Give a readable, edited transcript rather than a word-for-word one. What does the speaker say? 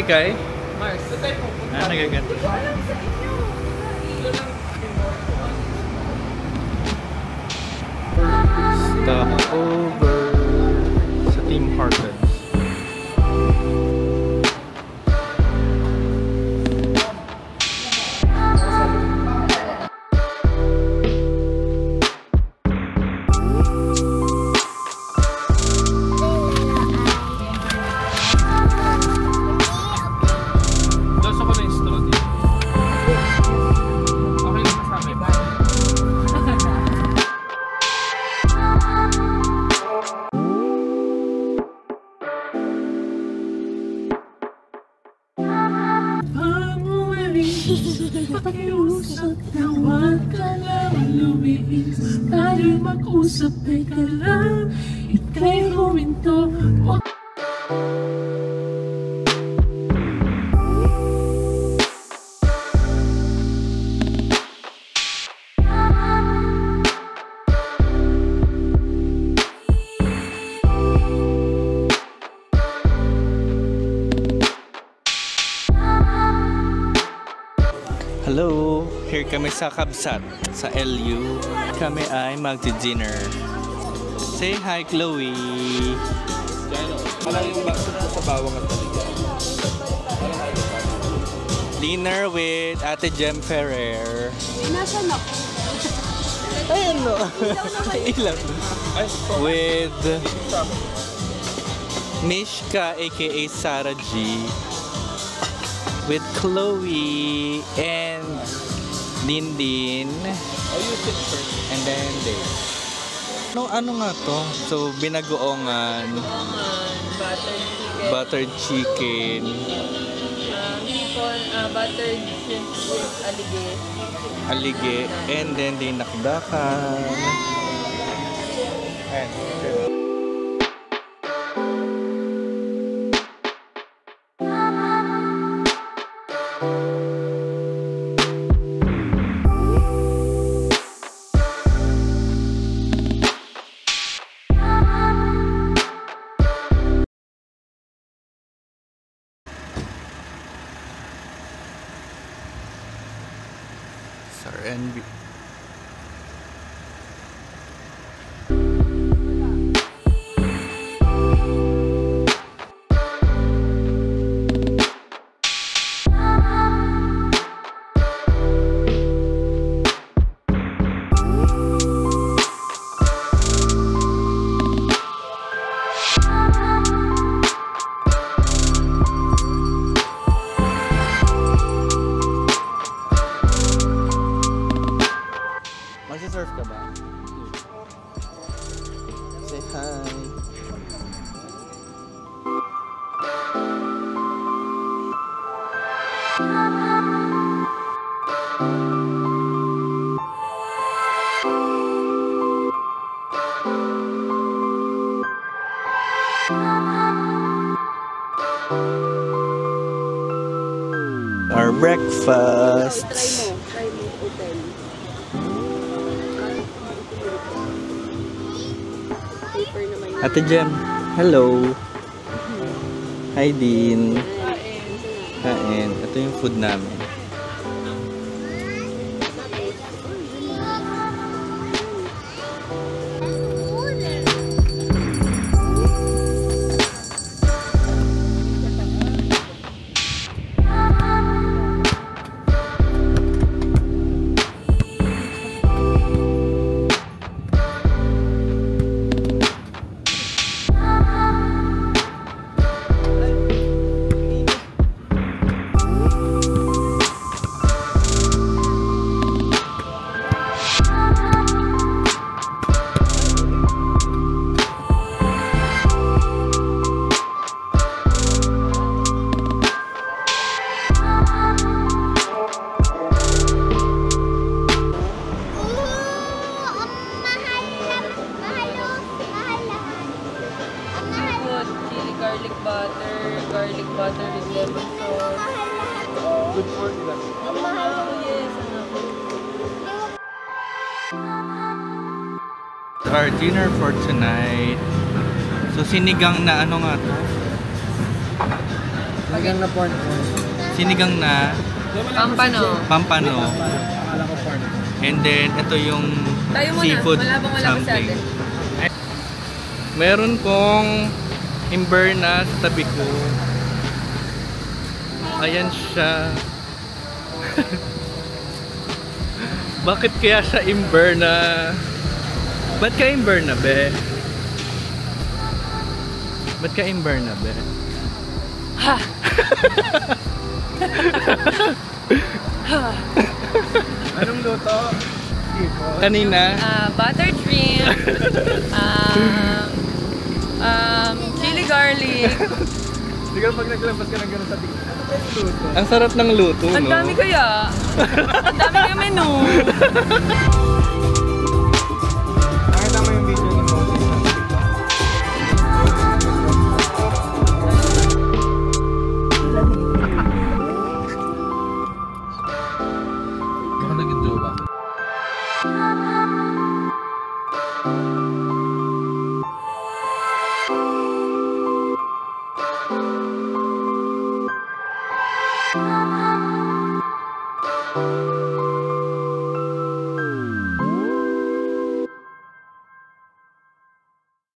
Kay? Mars. Nagaganti. Stop over sa Tim Hortons. Pakiusap na huwag ka lang lumibig. Tayo mag-usap, teka lang. Ika'y huminto. Hello! Here kami sa Kabsat, sa LU. Kami ay magdi-dinner. Say hi, Chloe! Parang yung bakit sa bawang at taligyan. Dinner with Ate Jem Ferrer. Nasaan ako? Ayan no! Ilang. With Mishka aka Sarah G. With Chloe and Dindin. And then Dave. Ano nga to? So, binagoongan. Buttered chicken. Buttered shrimp with alige. Alige. And then dinakdakan. And NB. Mag-surf ka ba? Say hi! Our breakfast! Try mo, open. Paper naman yun. Ate Jem, hello! Hi Din! Kain. Ito yung food namin. Garlic butter with lemon sauce. Good for you. Yes, Our dinner for tonight. So sinigang na ano nga to? Hanggang na porn. Sinigang na Pampano. pampano. Akala ko porn. And then, ito yung Tayo muna. seafood Wala bang wala pa sa something. atin? Meron pong imberna sa tabi ko. Ayan siya. Bakit kaya siya imberna? Ba't ka imberna, be? Ba't ka imberna, be? Ha! Anong luto? Kanina? Butter shrimp. Chili garlic. Siguro pag naglabas ka ng gano'n sa tingin, ano ba yung luto? Ang sarap ng luto, no? Ang dami kaya. Ang dami kaya menu. Nakita mo yung video ni Moses sa TikTok? Baka naging jowa. Bye.